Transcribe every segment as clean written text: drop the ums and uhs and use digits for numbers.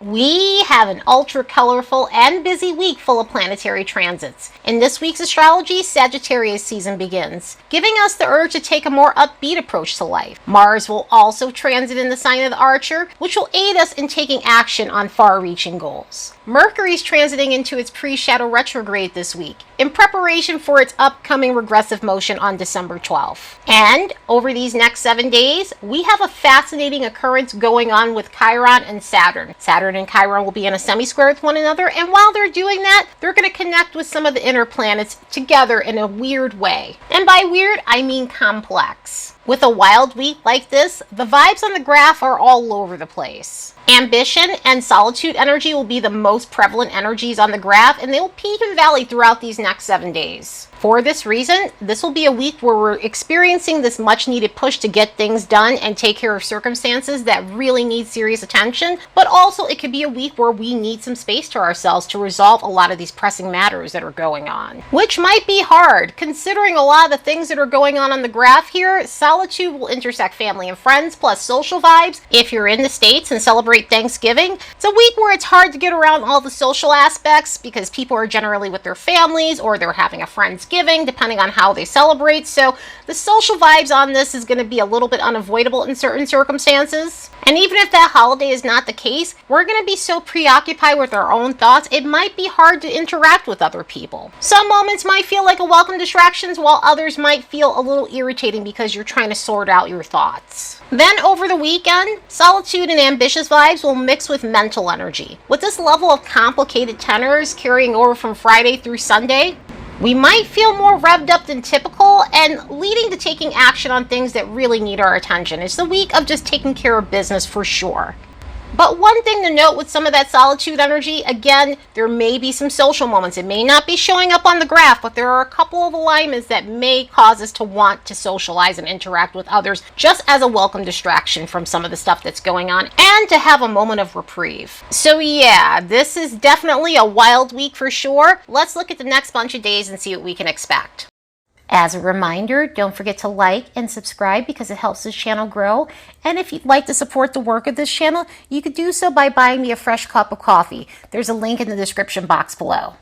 We have an ultra colorful and busy week full of planetary transits. In this week's astrology, Sagittarius season begins, giving us the urge to take a more upbeat approach to life. Mars will also transit in the sign of the Archer, which will aid us in taking action on far-reaching goals. Mercury's transiting into its pre-shadow retrograde this week, in preparation for its upcoming regressive motion on December 12th. And over these next 7 days, we have a fascinating occurrence going on with Chiron and Saturn. Saturn and Chiron will be in a semi-square with one another, and while they're doing that, they're going to connect with some of the inner planets together in a weird way. And by weird, I mean complex. With a wild week like this, the vibes on the graph are all over the place. Ambition and solitude energy will be the most prevalent energies on the graph, and they will peak and valley throughout these next 7 days. For this reason, this will be a week where we're experiencing this much needed push to get things done and take care of circumstances that really need serious attention, but also it could be a week where we need some space to ourselves to resolve a lot of these pressing matters that are going on. Which might be hard, considering a lot of the things that are going on the graph here. Solitude will intersect family and friends, plus social vibes. If you're in the States and celebrate Thanksgiving, it's a week where it's hard to get around all the social aspects because people are generally with their families or they're having a Friendsgiving, depending on how they celebrate. So the social vibes on this is going to be a little bit unavoidable in certain circumstances. And even if that holiday is not the case, we're going to be so preoccupied with our own thoughts, it might be hard to interact with other people. Some moments might feel like a welcome distractions, while others might feel a little irritating because you're trying to sort out your thoughts. Then over the weekend, solitude and ambitious vibes will mix with mental energy. With this level of complicated tenors carrying over from Friday through Sunday, we might feel more revved up than typical and leading to taking action on things that really need our attention. It's the week of just taking care of business for sure. But one thing to note with some of that solitude energy, again, there may be some social moments. It may not be showing up on the graph, but there are a couple of alignments that may cause us to want to socialize and interact with others just as a welcome distraction from some of the stuff that's going on and to have a moment of reprieve. So yeah, this is definitely a wild week for sure. Let's look at the next bunch of days and see what we can expect. As a reminder, don't forget to like and subscribe because it helps this channel grow. And if you'd like to support the work of this channel, you could do so by buying me a fresh cup of coffee. There's a link in the description box below.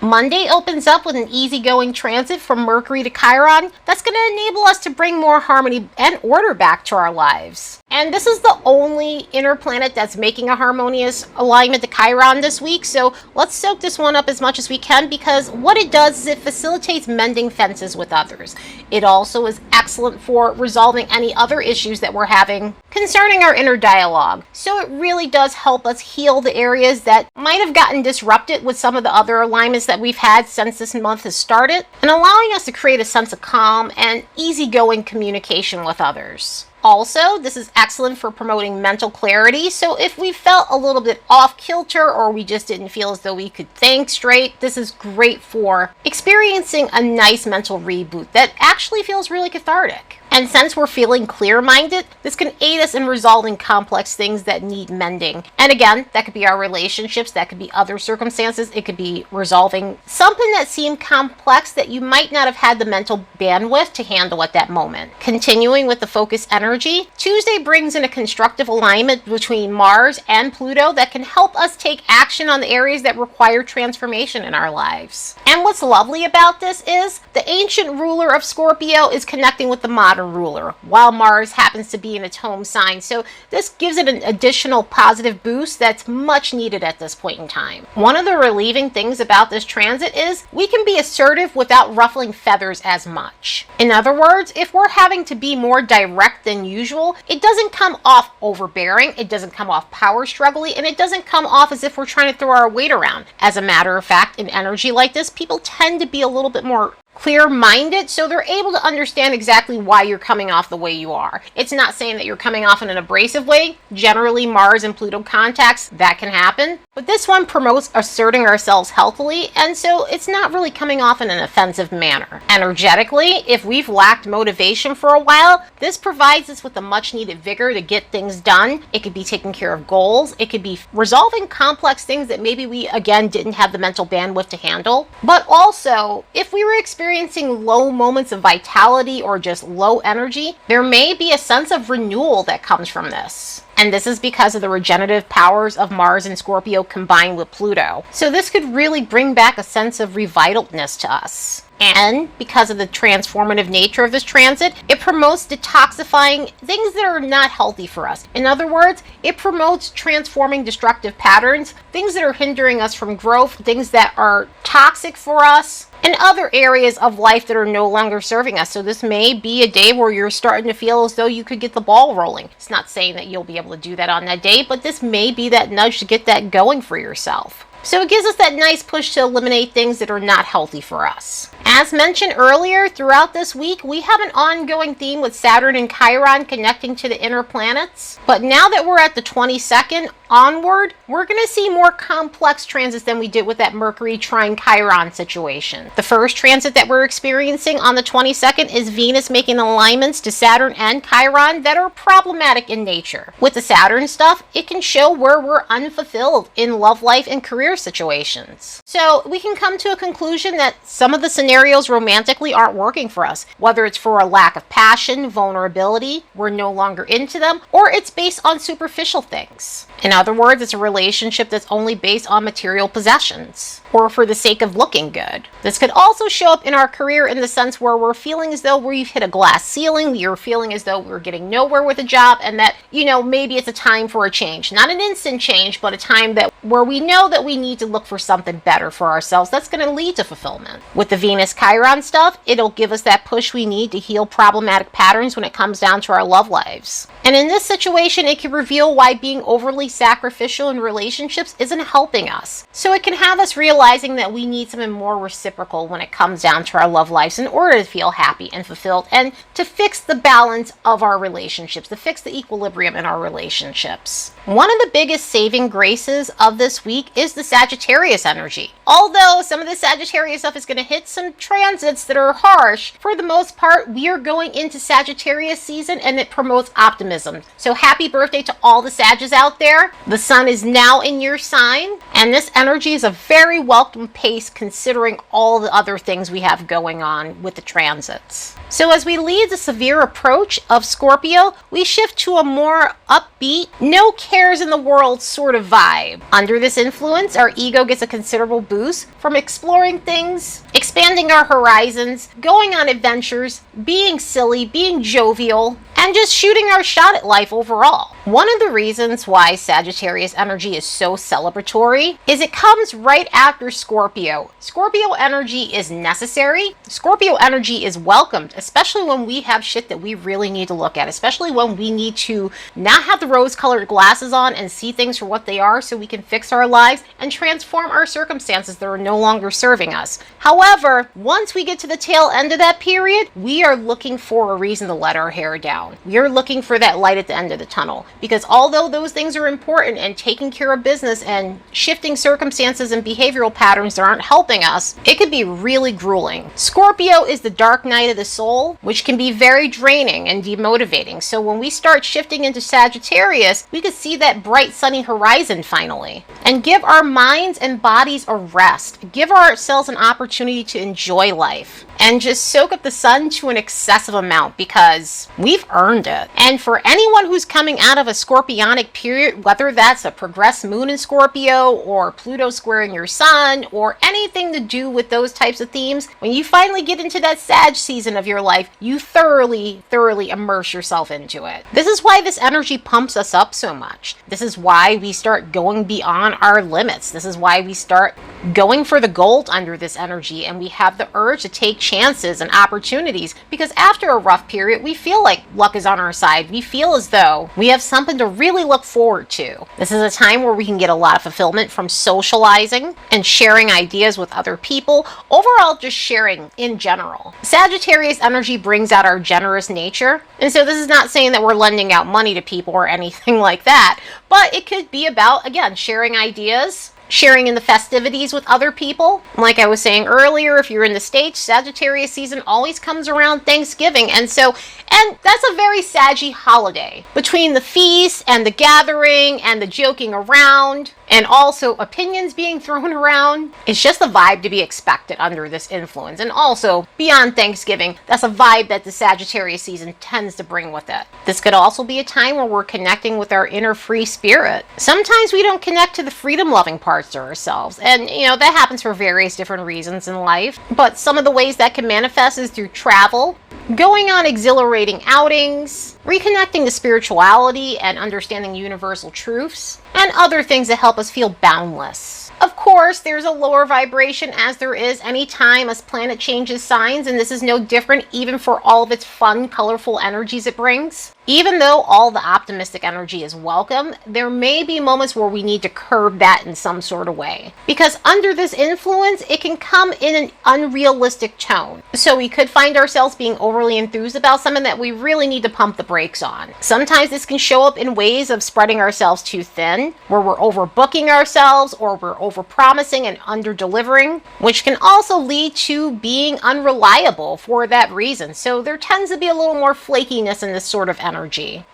Monday opens up with an easygoing transit from Mercury to Chiron that's going to enable us to bring more harmony and order back to our lives. And this is the only inner planet that's making a harmonious alignment to Chiron this week, so let's soak this one up as much as we can because what it does is it facilitates mending fences with others. It also is excellent for resolving any other issues that we're having concerning our inner dialogue. So it really does help us heal the areas that might have gotten disrupted with some of the other alignments that we've had since this month has started, and allowing us to create a sense of calm and easygoing communication with others. Also, this is excellent for promoting mental clarity, so if we felt a little bit off kilter or we just didn't feel as though we could think straight, this is great for experiencing a nice mental reboot that actually feels really cathartic. And since we're feeling clear-minded, this can aid us in resolving complex things that need mending. And again, that could be our relationships, that could be other circumstances, it could be resolving something that seemed complex that you might not have had the mental bandwidth to handle at that moment. Continuing with the focus energy, Tuesday brings in a constructive alignment between Mars and Pluto that can help us take action on the areas that require transformation in our lives. And what's lovely about this is the ancient ruler of Scorpio is connecting with the modern ruler, while Mars happens to be in its home sign. So this gives it an additional positive boost that's much needed at this point in time. One of the relieving things about this transit is we can be assertive without ruffling feathers as much. In other words, if we're having to be more direct than usual, it doesn't come off overbearing, it doesn't come off power struggly, and it doesn't come off as if we're trying to throw our weight around. As a matter of fact, in energy like this, people tend to be a little bit more clear-minded, so they're able to understand exactly why you're coming off the way you are. It's not saying that you're coming off in an abrasive way. Generally, Mars and Pluto contacts, that can happen. But this one promotes asserting ourselves healthily, and so it's not really coming off in an offensive manner. Energetically, if we've lacked motivation for a while, this provides us with the much-needed vigor to get things done. It could be taking care of goals. It could be resolving complex things that maybe we, again, didn't have the mental bandwidth to handle. But also, if we were experiencing experiencing low moments of vitality or just low energy, there may be a sense of renewal that comes from this. And this is because of the regenerative powers of Mars and Scorpio combined with Pluto. So this could really bring back a sense of revitalness to us. And because of the transformative nature of this transit, it promotes detoxifying things that are not healthy for us. In other words, it promotes transforming destructive patterns, things that are hindering us from growth, things that are toxic for us, and other areas of life that are no longer serving us. So this may be a day where you're starting to feel as though you could get the ball rolling. It's not saying that you'll be able to do that on that day, but this may be that nudge to get that going for yourself. So it gives us that nice push to eliminate things that are not healthy for us. As mentioned earlier, throughout this week, we have an ongoing theme with Saturn and Chiron connecting to the inner planets. But now that we're at the 22nd onward, we're going to see more complex transits than we did with that Mercury Trine Chiron situation. The first transit that we're experiencing on the 22nd is Venus making alignments to Saturn and Chiron that are problematic in nature. With the Saturn stuff, it can show where we're unfulfilled in love life and career situations. So we can come to a conclusion that some of the scenarios romantically aren't working for us, whether it's for a lack of passion, vulnerability, we're no longer into them, or it's based on superficial things. In other words, it's a relationship that's only based on material possessions, or for the sake of looking good. This could also show up in our career in the sense where we're feeling as though we've hit a glass ceiling, you're feeling as though we're getting nowhere with a job, and that, maybe it's a time for a change. Not an instant change, but a time where we know that we need to look for something better for ourselves that's going to lead to fulfillment. With the Venus Chiron stuff, it'll give us that push we need to heal problematic patterns when it comes down to our love lives. And in this situation, it can reveal why being overly sacrificial in relationships isn't helping us. So it can have us realizing that we need something more reciprocal when it comes down to our love lives in order to feel happy and fulfilled and to fix the balance of our relationships, to fix the equilibrium in our relationships. One of the biggest saving graces of this week is the Sagittarius energy. Although some of the Sagittarius stuff is going to hit some transits that are harsh, for the most part, we are going into Sagittarius season and it promotes optimism. So happy birthday to all the Sagittarius out there. The sun is now in your sign, and this energy is a very welcome pace considering all the other things we have going on with the transits. So as we lead the severe approach of Scorpio, we shift to a more upbeat, no cares in the world sort of vibe. Under this influence, our ego gets a considerable boost from exploring things, expanding our horizons, going on adventures, being silly, being jovial, and just shooting our shot at life overall. One of the reasons why Sagittarius energy is so celebratory is it comes right after Scorpio. Scorpio energy is necessary. Scorpio energy is welcomed, especially when we have shit that we really need to look at, especially when we need to not have the rose-colored glasses on and see things for what they are so we can fix our lives and transform our circumstances that are no longer serving us. However, once we get to the tail end of that period, we are looking for a reason to let our hair down. We are looking for that light at the end of the tunnel. Because although those things are important and taking care of business and shifting circumstances and behavioral patterns that aren't helping us, it could be really grueling. Scorpio is the dark night of the soul, which can be very draining and demotivating. So when we start shifting into Sagittarius, we could see that bright sunny horizon finally. And give our minds and bodies a rest. Give ourselves an opportunity to enjoy life. And just soak up the sun to an excessive amount because we've earned it. And for anyone who's coming out of a Scorpionic period, whether that's a progressed moon in Scorpio or Pluto squaring your sun or anything to do with those types of themes, when you finally get into that Sag season of your life, you thoroughly immerse yourself into it. This is why this energy pumps us up so much. This is why we start going beyond our limits. This is why we start going for the gold under this energy, and we have the urge to take chances and opportunities because after a rough period, we feel like luck is on our side. We feel as though we have something to really look forward to. This is a time where we can get a lot of fulfillment from socializing and sharing ideas with other people. Overall, just sharing in general. Sagittarius energy brings out our generous nature. And so this is not saying that we're lending out money to people or anything like that, but it could be about, again, sharing ideas, sharing in the festivities with other people. Like I was saying earlier, if you're in the States, Sagittarius season always comes around Thanksgiving. And that's a very Saggy holiday. Between the feast and the gathering and the joking around, and also opinions being thrown around. It's just a vibe to be expected under this influence. And also, beyond Thanksgiving, that's a vibe that the Sagittarius season tends to bring with it. This could also be a time where we're connecting with our inner free spirit. Sometimes we don't connect to the freedom-loving parts of ourselves, and that happens for various different reasons in life. But some of the ways that can manifest is through travel, going on exhilarating outings, reconnecting to spirituality and understanding universal truths, and other things that help us feel boundless. Of course, there's a lower vibration, as there is any time a planet changes signs, and this is no different even for all of its fun, colorful energies it brings. Even though all the optimistic energy is welcome, there may be moments where we need to curb that in some sort of way. Because under this influence, it can come in an unrealistic tone. So we could find ourselves being overly enthused about something that we really need to pump the brakes on. Sometimes this can show up in ways of spreading ourselves too thin, where we're overbooking ourselves, or we're overpromising and under-delivering, which can also lead to being unreliable for that reason. So there tends to be a little more flakiness in this sort of energy.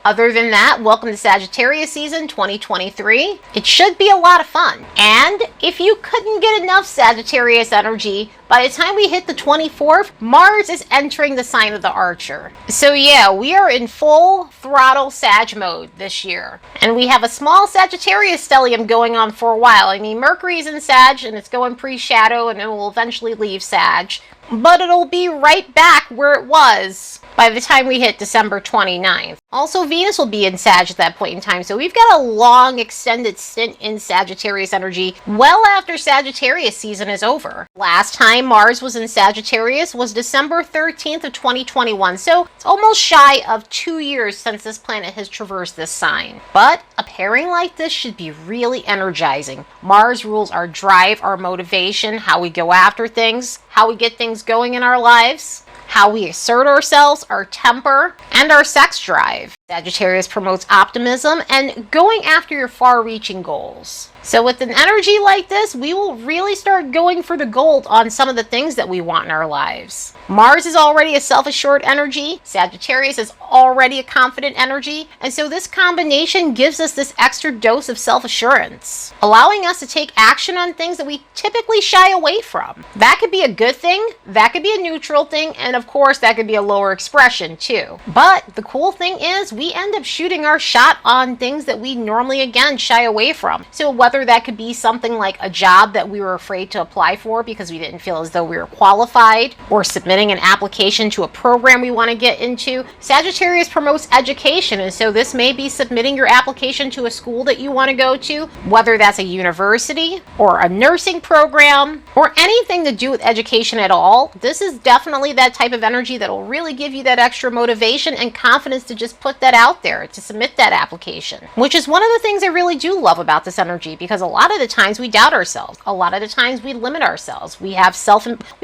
Other than that, welcome to Sagittarius season 2023. It should be a lot of fun. And if you couldn't get enough Sagittarius energy, by the time we hit the 24th, Mars is entering the sign of the Archer. So yeah, we are in full throttle Sag mode this year. And we have a small Sagittarius stellium going on for a while. I mean, Mercury's in Sag and it's going pre-shadow and it will eventually leave Sag. But it'll be right back where it was by the time we hit December 29th. Also, Venus will be in Sag at that point in time, so we've got a long extended stint in Sagittarius energy well after Sagittarius season is over. Last time Mars was in Sagittarius was December 13th of 2021, so it's almost shy of 2 years since this planet has traversed this sign. But a pairing like this should be really energizing. Mars rules our drive, our motivation, how we go after things, how we get things going in our lives, how we assert ourselves, our temper, and our sex drive. Sagittarius promotes optimism and going after your far-reaching goals. So with an energy like this, we will really start going for the gold on some of the things that we want in our lives. Mars is already a self-assured energy. Sagittarius is already a confident energy. And so this combination gives us this extra dose of self-assurance, allowing us to take action on things that we typically shy away from. That could be a good thing, that could be a neutral thing, and of course that could be a lower expression too. But the cool thing is we end up shooting our shot on things that we normally again shy away from. So whether that could be something like a job that we were afraid to apply for because we didn't feel as though we were qualified, or submitting an application to a program we want to get into. Sagittarius promotes education, and so this may be submitting your application to a school that you want to go to, whether that's a university or a nursing program or anything to do with education at all. This is definitely that type of energy that will really give you that extra motivation and confidence to just put that out there, to submit that application, which is one of the things I really do love about this energy, because a lot of the times we doubt ourselves. A lot of the times we limit ourselves. We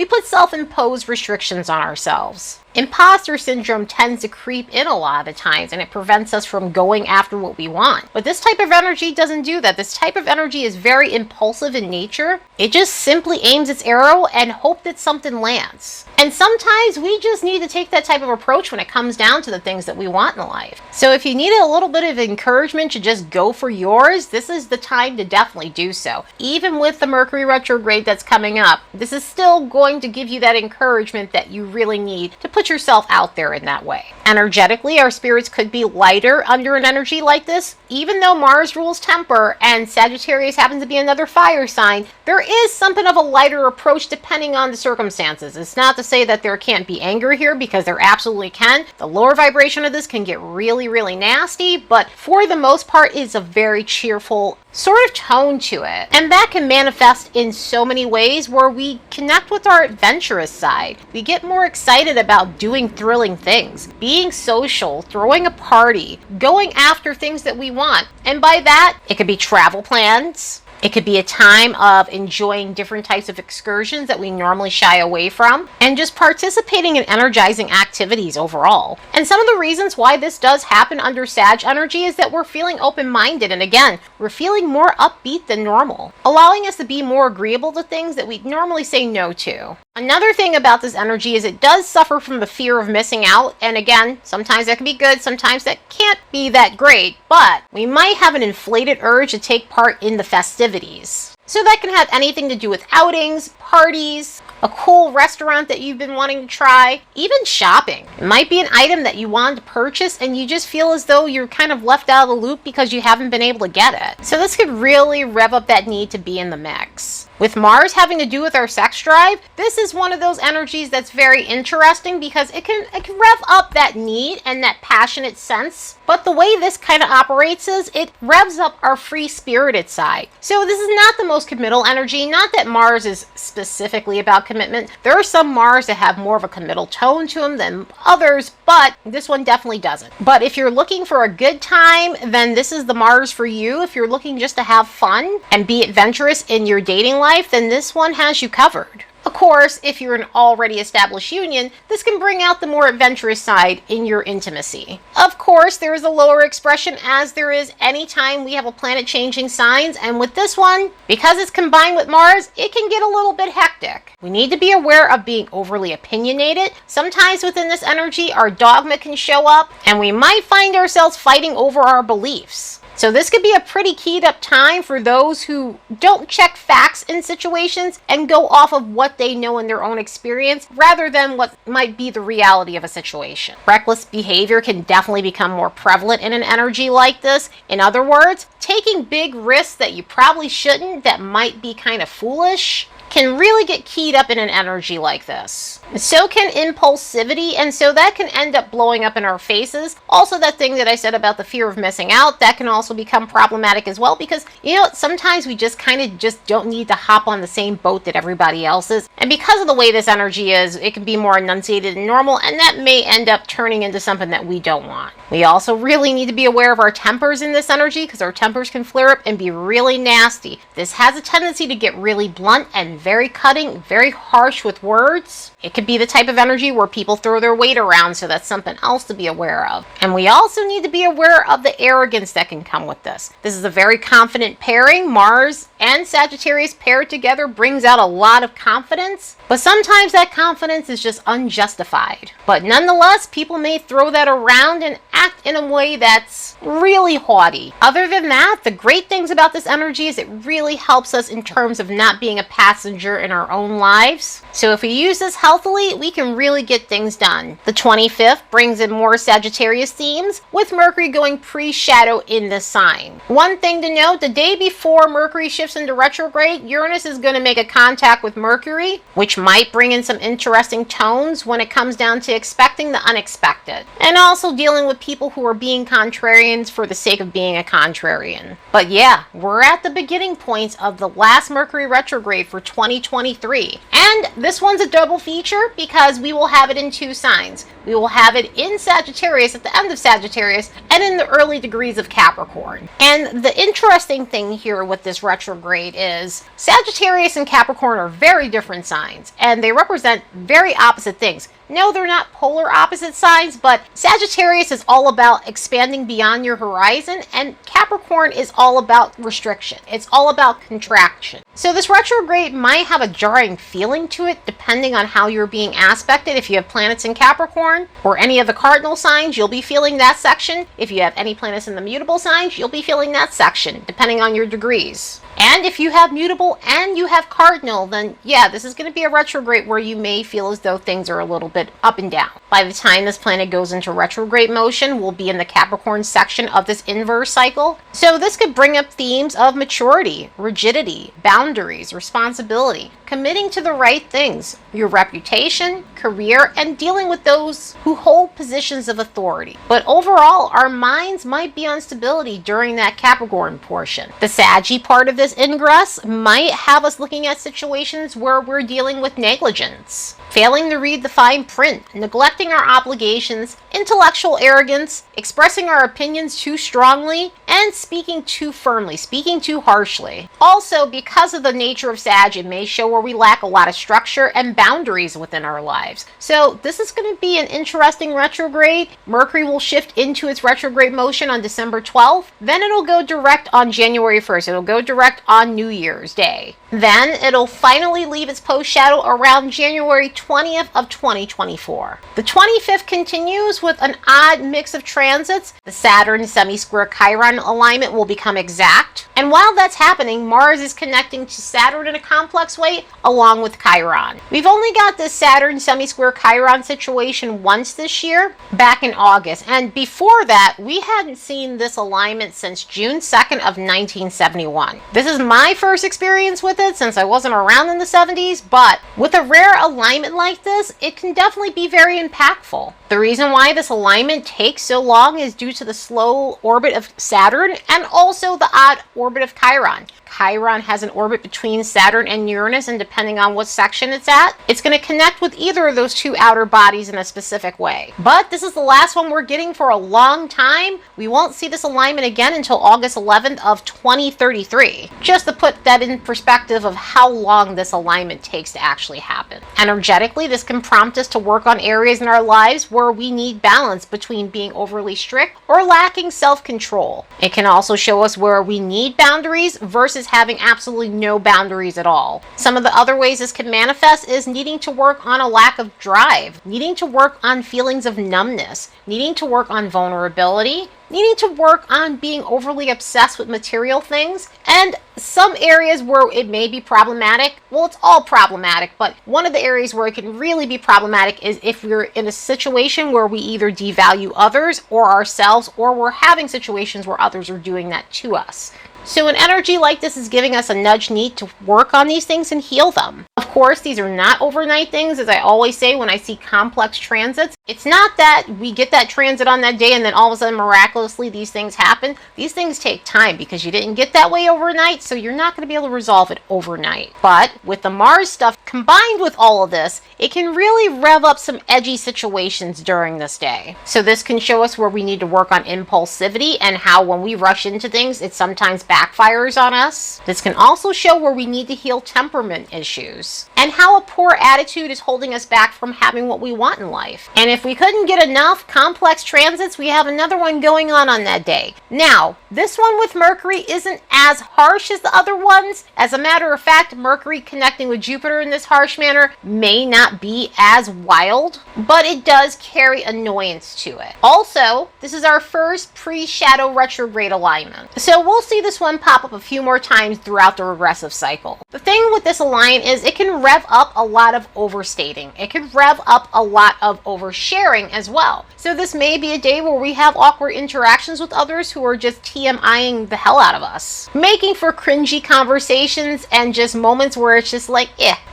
put self-imposed restrictions on ourselves. Imposter syndrome tends to creep in a lot of the times, and it prevents us from going after what we want. But this type of energy doesn't do that. This type of energy is very impulsive in nature. It just simply aims its arrow and hope that something lands. And sometimes we just need to take that type of approach when it comes down to the things that we want in life. So if you need a little bit of encouragement to just go for yours, this is the time to definitely do so. Even with the Mercury retrograde that's coming up, this is still going to give you that encouragement that you really need to put yourself out there in that way. Energetically, our spirits could be lighter under an energy like this. Even though Mars rules temper and Sagittarius happens to be another fire sign, there is something of a lighter approach depending on the circumstances. It's not to say that there can't be anger here, because there absolutely can. The lower vibration of this can get really, really nasty, but for the most part, it's a very cheerful sort of tone to it. And that can manifest in so many ways, where we connect with our adventurous side. We get more excited about doing thrilling things, being social, throwing a party, going after things that we want. And by that, it could be travel plans, It could be a time of enjoying different types of excursions that we normally shy away from, and just participating in energizing activities overall. And some of the reasons why this does happen under Sag energy is that we're feeling open-minded, and again, we're feeling more upbeat than normal, allowing us to be more agreeable to things that we normally say no to. Another thing about this energy is it does suffer from the fear of missing out, and again, sometimes that can be good, sometimes that can't be that great, but we might have an inflated urge to take part in the festivities. So that can have anything to do with outings, parties, a cool restaurant that you've been wanting to try, even shopping. It might be an item that you wanted to purchase and you just feel as though you're kind of left out of the loop because you haven't been able to get it. So this could really rev up that need to be in the mix. With Mars having to do with our sex drive, this is one of those energies that's very interesting because it can rev up that need and that passionate sense. But the way this kind of operates is it revs up our free-spirited side. So this is not the most committal energy. Not that Mars is specifically about commitment. There are some Mars that have more of a committal tone to them than others, but this one definitely doesn't. But if you're looking for a good time, then this is the Mars for you. If you're looking just to have fun and be adventurous in your dating life, then this one has you covered. Of course, if you're an already established union, this can bring out the more adventurous side in your intimacy. Of course, there is a lower expression as there is any time we have a planet changing signs, and with this one, because it's combined with Mars, it can get a little bit hectic. We need to be aware of being overly opinionated. Sometimes within this energy, our dogma can show up, and we might find ourselves fighting over our beliefs. So this could be a pretty keyed up time for those who don't check facts in situations and go off of what they know in their own experience rather than what might be the reality of a situation. Reckless behavior can definitely become more prevalent in an energy like this. In other words, taking big risks that you probably shouldn't, that might be kind of foolish, can really get keyed up in an energy like this. So can impulsivity, and so that can end up blowing up in our faces. Also, that thing that I said about the fear of missing out, that can also become problematic as well because, you know, sometimes we just kind of just don't need to hop on the same boat that everybody else is. And because of the way this energy is, it can be more enunciated than normal, and that may end up turning into something that we don't want. We also really need to be aware of our tempers in this energy because our tempers can flare up and be really nasty. This has a tendency to get really blunt and very cutting, very harsh with words. It could be the type of energy where people throw their weight around, so that's something else to be aware of. And we also need to be aware of the arrogance that can come with this. This is a very confident pairing. Mars and Sagittarius paired together brings out a lot of confidence, but sometimes that confidence is just unjustified. But nonetheless, people may throw that around and act in a way that's really haughty. Other than that, the great things about this energy is it really helps us in terms of not being a passenger in our own lives. So if we use this healthily, we can really get things done. The 25th brings in more Sagittarius themes, with Mercury going pre-shadow in this sign. One thing to note, the day before Mercury shifts into retrograde, Uranus is going to make a contact with Mercury, which might bring in some interesting tones when it comes down to expecting the unexpected, and also dealing with people who are being contrarians for the sake of being a contrarian. But yeah, we're at the beginning points of the last Mercury retrograde for 2023, and this one's a double feature because we will have it in two signs. We will have it in Sagittarius at the end of Sagittarius and in the early degrees of Capricorn. And the interesting thing here with this retrograde is Sagittarius and Capricorn are very different signs, and they represent very opposite things. No, they're not polar opposite signs, but Sagittarius is all about expanding beyond your horizon, and Capricorn is all about restriction. It's all about contraction. So this retrograde might have a jarring feeling to it depending on how you're being aspected. If you have planets in Capricorn or any of the cardinal signs, you'll be feeling that section. If you have any planets in the mutable signs, you'll be feeling that section, depending on your degrees. And if you have mutable and you have cardinal, then yeah, this is going to be a retrograde where you may feel as though things are a little bit up and down. By the time this planet goes into retrograde motion, we'll be in the Capricorn section of this inverse cycle. So this could bring up themes of maturity, rigidity, boundaries, responsibility, committing to the right things, your reputation, career, and dealing with those who hold positions of authority. But overall, our minds might be on stability during that Capricorn portion. The Saggy part of this This ingress might have us looking at situations where we're dealing with negligence, failing to read the fine print, neglecting our obligations, intellectual arrogance, expressing our opinions too strongly, and speaking too firmly, speaking too harshly. Also, because of the nature of Sag, it may show where we lack a lot of structure and boundaries within our lives. So this is going to be an interesting retrograde. Mercury will shift into its retrograde motion on December 12th. Then it'll go direct on January 1st. It'll go direct on New Year's Day. Then it'll finally leave its post shadow around January 20th of 2024. The 25th continues with an odd mix of transits. The Saturn semi-square Chiron alignment will become exact. And while that's happening, Mars is connecting to Saturn in a complex way along with Chiron. We've only got this Saturn semi-square Chiron situation once this year, back in August. And before that, we hadn't seen this alignment since June 2nd of 1971. This is my first experience with it since I wasn't around in the 70s, but with a rare alignment like this, it can definitely be very impactful. The reason why this alignment takes so long is due to the slow orbit of Saturn and also the odd orbit of Chiron. Chiron has an orbit between Saturn and Uranus, and depending on what section it's at, it's going to connect with either of those two outer bodies in a specific way. But this is the last one we're getting for a long time. We won't see this alignment again until August 11th of 2033. Just to put that in perspective of how long this alignment takes to actually happen. Energetically, this can prompt us to work on areas in our lives where we need balance between being overly strict or lacking self-control. It can also show us where we need boundaries versus having absolutely no boundaries at all. Some of the other ways this can manifest is needing to work on a lack of drive, needing to work on feelings of numbness, needing to work on vulnerability, needing to work on being overly obsessed with material things, and some areas where it may be problematic. Well, it's all problematic, but one of the areas where it can really be problematic is if we're in a situation where we either devalue others or ourselves, or we're having situations where others are doing that to us. So an energy like this is giving us a nudge need to work on these things and heal them. Of course, these are not overnight things, as I always say when I see complex transits. It's not that we get that transit on that day and then all of a sudden miraculously these things happen. These things take time because you didn't get that way overnight, so you're not going to be able to resolve it overnight. But with the Mars stuff combined with all of this, it can really rev up some edgy situations during this day. So this can show us where we need to work on impulsivity and how when we rush into things, it sometimes backfires on us. This can also show where we need to heal temperament issues and how a poor attitude is holding us back from having what we want in life. And if we couldn't get enough complex transits, we have another one going on that day. Now, this one with Mercury isn't as harsh as the other ones. As a matter of fact, Mercury connecting with Jupiter in this harsh manner may not be as wild, but it does carry annoyance to it. Also, this is our first pre-shadow retrograde alignment. So we'll see this one pop up a few more times throughout the regressive cycle. The thing with this alignment is it can rev up a lot of overstating. It can rev up a lot of oversharing as well. So this may be a day where we have awkward interactions with others who are just TMIing the hell out of us, making for cringy conversations and just moments where it's just like,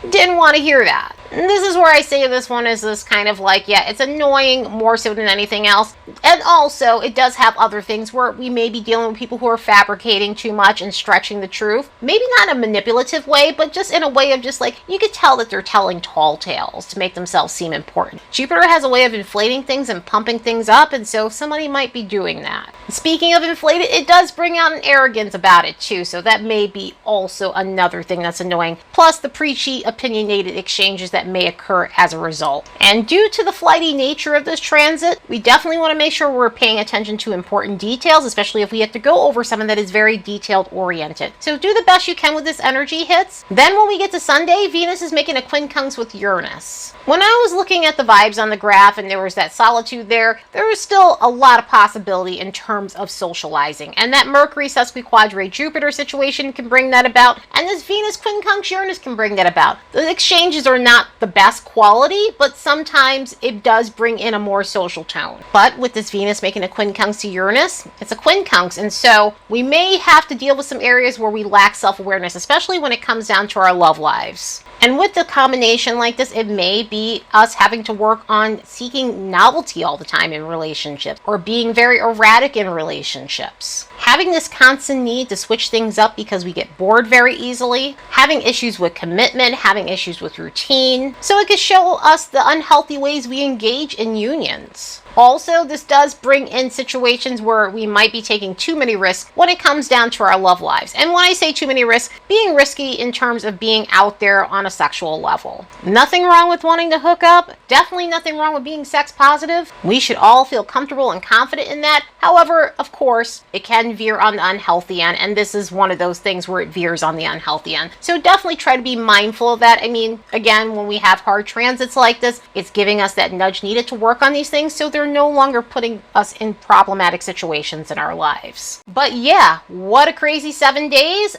didn't want to hear that. And this is where I say this one is this kind of like, it's annoying more so than anything else. And also, it does have other things where we may be dealing with people who are fabricating too much and stretching the truth. Maybe not in a manipulative way, but just in a way of just like, you could tell that they're telling tall tales to make themselves seem important. Jupiter has a way of inflating things and pumping things up, and so somebody might be doing that. Speaking of inflated, it does bring out an arrogance about it too, so that may be also another thing that's annoying. Plus the preachy, opinionated exchanges that may occur as a result. And due to the flighty nature of this transit, we definitely want to make sure we're paying attention to important details, especially if we have to go over something that is very detailed oriented. So do the best you can with this energy hits. Then when we get to Sunday, Venus is making a quincunx with Uranus. When I was looking at the vibes on the graph and there was that solitude there was still a lot of possibility in terms of socializing. And that Mercury Sesquiquadrate Jupiter situation can bring that about. And this Venus quincunx Uranus can bring that about. The exchanges are not the best quality, but sometimes it does bring in a more social tone. But with this Venus making a quincunx to Uranus, it's a quincunx, and so we may have to deal with some areas where we lack self-awareness, especially when it comes down to our love lives. And with the combination like this, it may be us having to work on seeking novelty all the time in relationships, or being very erratic in relationships. Having this constant need to switch things up because we get bored very easily, having issues with commitment, having issues with routine. So it could show us the unhealthy ways we engage in unions. Also, this does bring in situations where we might be taking too many risks when it comes down to our love lives. And when I say too many risks, being risky in terms of being out there on a sexual level. Nothing wrong with wanting to hook up. Definitely nothing wrong with being sex positive. We should all feel comfortable and confident in that. However, of course, it can veer on the unhealthy end, and this is one of those things where it veers on the unhealthy end. So definitely try to be mindful of that. I mean, again, when we have hard transits like this, it's giving us that nudge needed to work on these things so they're no longer putting us in problematic situations in our lives. But yeah, what a crazy 7 days.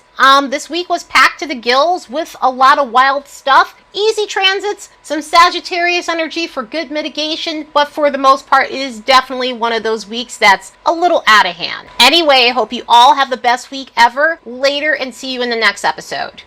This week was packed to the gills with a lot of wild stuff. Easy transits, some Sagittarius energy for good mitigation, but for the most part, it is definitely one of those weeks that's a little out of hand. Anyway, I hope you all have the best week ever. Later, and see you in the next episode.